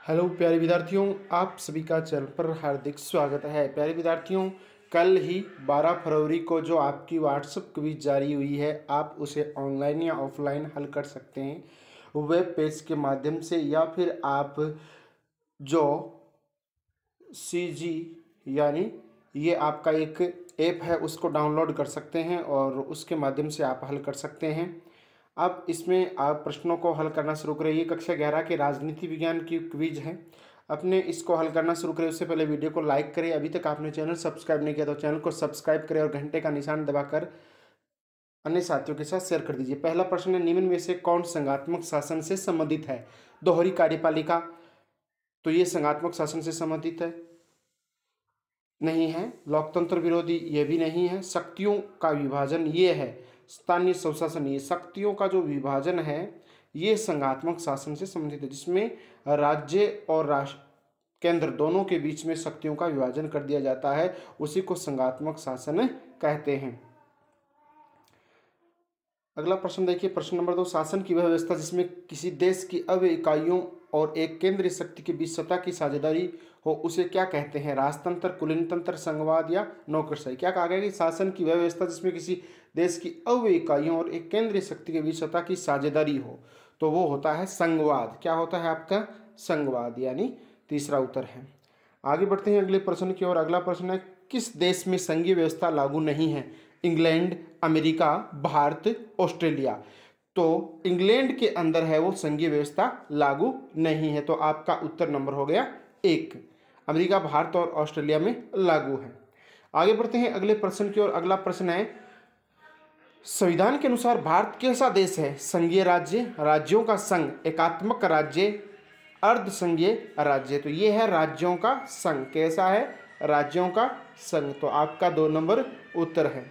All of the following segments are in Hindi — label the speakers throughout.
Speaker 1: हेलो प्यारे विद्यार्थियों, आप सभी का चैनल पर हार्दिक स्वागत है। प्यारे विद्यार्थियों, कल ही 12 फरवरी को जो आपकी व्हाट्सएप क्विज जारी हुई है, आप उसे ऑनलाइन या ऑफलाइन हल कर सकते हैं वेब पेज के माध्यम से, या फिर आप जो CG यानी ये आपका एक ऐप है उसको डाउनलोड कर सकते हैं और उसके माध्यम से आप हल कर सकते हैं। अब इसमें आप प्रश्नों को हल करना शुरू करें। ये कक्षा 11 के राजनीति विज्ञान की क्विज है। अपने इसको हल करना शुरू करें उससे पहले वीडियो को लाइक करें। अभी तक आपने चैनल सब्सक्राइब नहीं किया तो चैनल को सब्सक्राइब करें और घंटे का निशान दबाकर अन्य साथियों के साथ शेयर कर दीजिए। पहला प्रश्न है, निम्न में से कौन संघात्मक शासन से संबंधित है? दोहरी कार्यपालिका, तो ये संघात्मक शासन से संबंधित है नहीं है। लोकतंत्र विरोधी, ये भी नहीं है। शक्तियों का विभाजन, ये है। स्थानीय स्वशासन, ये शक्तियों का जो विभाजन है ये संघात्मक शासन से संबंधित है, जिसमें राज्य और राष्ट्र केंद्र दोनों के बीच में शक्तियों का विभाजन कर दिया जाता है, उसी को संघात्मक शासन कहते हैं। अगला प्रश्न देखिए, प्रश्न नंबर 2, शासन की वह व्यवस्था जिसमें किसी देश की अवयव इकाइयों और एक केंद्रीय शक्ति के बीच सत्ता की साझेदारी हो उसे क्या कहते हैं? राजतंत्र, कुलीनतंत्र, संघवाद या नौकरशाही? क्या कहा गया कि शासन की वह व्यवस्था जिसमें किसी देश की अवयव इकाइयों और एक केंद्रीय शक्ति के बीच सत्ता की साझेदारी हो, तो वो होता है संघवाद। क्या होता है आपका? संघवाद, यानी तीसरा उत्तर है। आगे बढ़ते हैं अगले प्रश्न की ओर। अगला प्रश्न है, किस देश में संघीय व्यवस्था लागू नहीं है? England, America, Bharat, Australia. तो इंग्लैंड के अंदर है वो संघीय व्यवस्था लागू नहीं है, तो आपका उत्तर नंबर हो गया 1। अमेरिका, भारत और ऑस्ट्रेलिया में लागू है। आगे बढ़ते हैं अगले प्रश्न की ओर। अगला प्रश्न है, संविधान के अनुसार भारत कैसा देश है? संघीय राज्य, राज्यों का संघ, एकात्मक राज्य, अर्ध संघीय राज्य। तो ये है राज्यों का संघ। कैसा है? राज्यों का संघ। तो आपका 2 नंबर उत्तर है।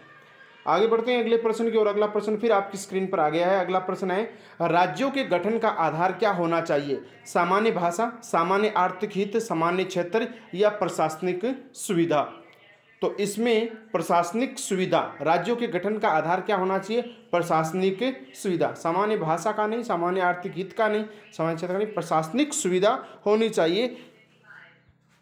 Speaker 1: आगे बढ़ते हैं अगले प्रश्न की ओर। अगला प्रश्न फिर आपकी स्क्रीन पर आ गया है। अगला प्रश्न है, राज्यों के गठन का आधार क्या होना चाहिए? सामान्य भाषा, सामान्य आर्थिक हित, सामान्य क्षेत्र या प्रशासनिक सुविधा? तो इसमें प्रशासनिक सुविधा, राज्यों के गठन का आधार क्या होना चाहिए? प्रशासनिक सुविधा। सामान्य भाषा का नहीं, सामान्य आर्थिक हित का नहीं, सामान्य क्षेत्र का नहीं, प्रशासनिक सुविधा होनी चाहिए।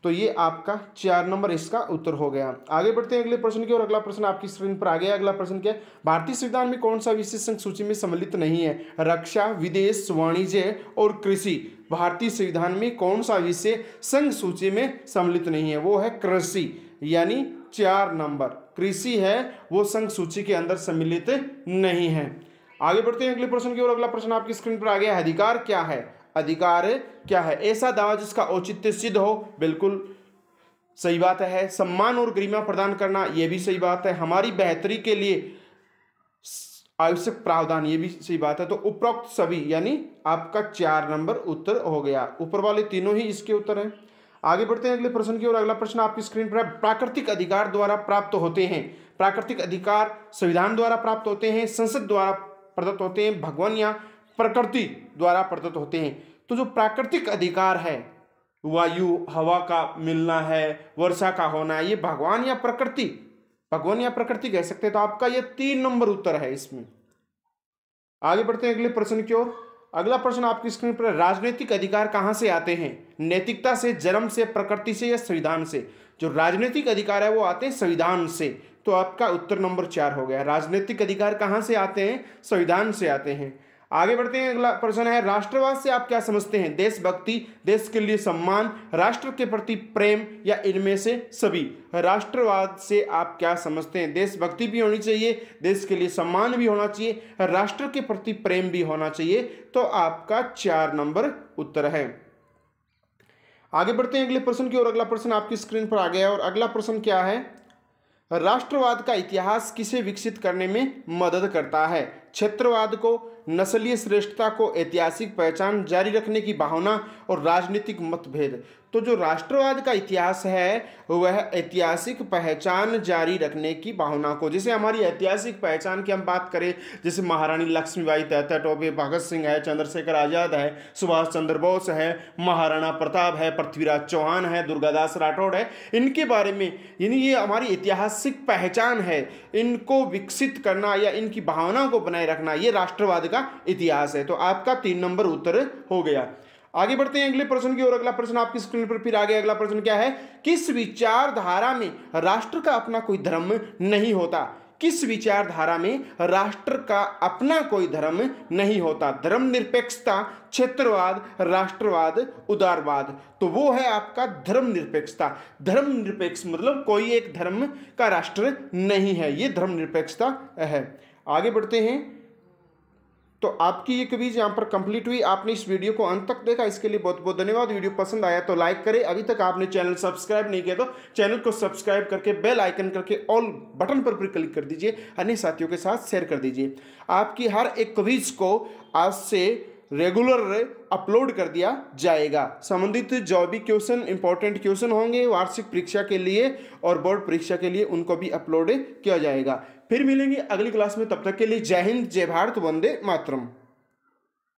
Speaker 1: तो ये आपका 4 नंबर इसका उत्तर हो गया। आगे बढ़ते हैं अगले प्रश्न की ओर। अगला प्रश्न आपकी स्क्रीन पर आ गया। अगला प्रश्न क्या है, भारतीय संविधान में कौन सा विषय संघ सूची में सम्मिलित नहीं है? रक्षा, विदेश, वाणिज्य और कृषि। भारतीय संविधान में कौन सा विषय संघ सूची में सम्मिलित नहीं है? वो है कृषि, यानी 4 नंबर कृषि है, वो संघ सूची के अंदर सम्मिलित नहीं है। आगे बढ़ते हैं अगले प्रश्न की ओर। अगला प्रश्न आपकी स्क्रीन पर आ गया। अधिकार क्या है? अधिकार क्या है? ऐसा दावा जिसका औचित्य सिद्ध हो, बिल्कुल सही बात है। सम्मान और गरिमा प्रदान करना, यह भी सही बात है। हमारी बेहतरी के लिए आवश्यक प्रावधान, ये भी सही बात है। तो उपरोक्त सभी, यानी आपका 4 नंबर उत्तर हो गया। ऊपर वाले तीनों ही इसके उत्तर हैं। आगे बढ़ते हैं अगले प्रश्न की ओर। अगला प्रश्न आपकी स्क्रीन पर है, प्राकृतिक अधिकार द्वारा प्राप्त होते हैं। प्राकृतिक अधिकार संविधान द्वारा प्राप्त होते हैं, संसद द्वारा प्रदत्त होते हैं, भगवान या प्रकृति द्वारा प्रदत्त होते हैं। तो जो प्राकृतिक अधिकार है, वायु, हवा का मिलना है, वर्षा का होना है, ये भगवान या प्रकृति, भगवान या प्रकृति कह सकते हैं। तो आपका ये 3 नंबर उत्तर है इसमें। आगे बढ़ते हैं अगले प्रश्न की ओर। अगला प्रश्न आपकी स्क्रीन पर, राजनीतिक अधिकार कहां से आते हैं? नैतिकता से, जन्म से, प्रकृति से या संविधान से? जो राजनीतिक अधिकार है वो आते हैं संविधान से। तो आपका उत्तर नंबर 4 हो गया। राजनीतिक अधिकार कहां से आते हैं? संविधान से आते हैं। आगे बढ़ते हैं अगला प्रश्न है, राष्ट्रवाद से आप क्या समझते हैं? देशभक्ति, देश के लिए सम्मान, राष्ट्र के प्रति प्रेम या इनमें से सभी? राष्ट्रवाद से आप क्या समझते हैं? देशभक्ति भी होनी चाहिए, देश के लिए सम्मान भी होना चाहिए, राष्ट्र के प्रति प्रेम भी होना चाहिए। तो आपका 4 नंबर उत्तर है। आगे बढ़ते हैं अगले प्रश्न की ओर। अगला प्रश्न आपकी स्क्रीन पर आ गया और अगला प्रश्न क्या है, राष्ट्रवाद का इतिहास किसे विकसित करने में मदद करता है? क्षेत्रवाद को, नस्लीय श्रेष्ठता को, ऐतिहासिक पहचान जारी रखने की भावना और राजनीतिक मतभेद? तो जो राष्ट्रवाद का इतिहास है वह ऐतिहासिक पहचान जारी रखने की भावना को, जैसे हमारी ऐतिहासिक पहचान की हम बात करें, जैसे महारानी लक्ष्मीबाई तहता टोपे, भगत सिंह है, चंद्रशेखर आजाद है, सुभाष चंद्र बोस है, महाराणा प्रताप है, पृथ्वीराज चौहान है, दुर्गादास राठौड़ है, इनके बारे में, यानी ये हमारी ऐतिहासिक पहचान है, इनको विकसित करना या इनकी भावना को बनाए रखना, ये राष्ट्रवाद का इतिहास है। तो आपका 3 नंबर उत्तर हो गया। आगे बढ़ते हैं अगले प्रश्न की ओर। अगला प्रश्न आपकी स्क्रीन पर फिर आ गया। अगला प्रश्न क्या है? किस विचारधारा में राष्ट्र का अपना कोई धर्म नहीं होता? किस विचारधारा में राष्ट्र का अपना कोई धर्म नहीं होता? धर्मनिरपेक्षता, क्षेत्रवाद, राष्ट्रवाद, उदारवाद। तो वो है आपका धर्मनिरपेक्षता। धर्मनिरपेक्ष मतलब कोई एक धर्म का राष्ट्र नहीं है, ये धर्मनिरपेक्षता है। आगे बढ़ते हैं। तो आपकी ये क्विज यहाँ पर कंप्लीट हुई। आपने इस वीडियो को अंत तक देखा, इसके लिए बहुत बहुत धन्यवाद। वीडियो पसंद आया तो लाइक करें। अभी तक आपने चैनल सब्सक्राइब नहीं किया तो चैनल को सब्सक्राइब करके बेल आइकन करके ऑल बटन पर भी क्लिक कर दीजिए। अन्य साथियों के साथ शेयर कर दीजिए। आपकी हर एक क्विज को आज से रेगुलर अपलोड कर दिया जाएगा। संबंधित जो भी क्वेश्चन, इंपॉर्टेंट क्वेश्चन होंगे वार्षिक परीक्षा के लिए और बोर्ड परीक्षा के लिए, उनको भी अपलोड किया जाएगा। फिर मिलेंगे अगली क्लास में। तब तक के लिए जय हिंद, जय भारत, वंदे मातरम।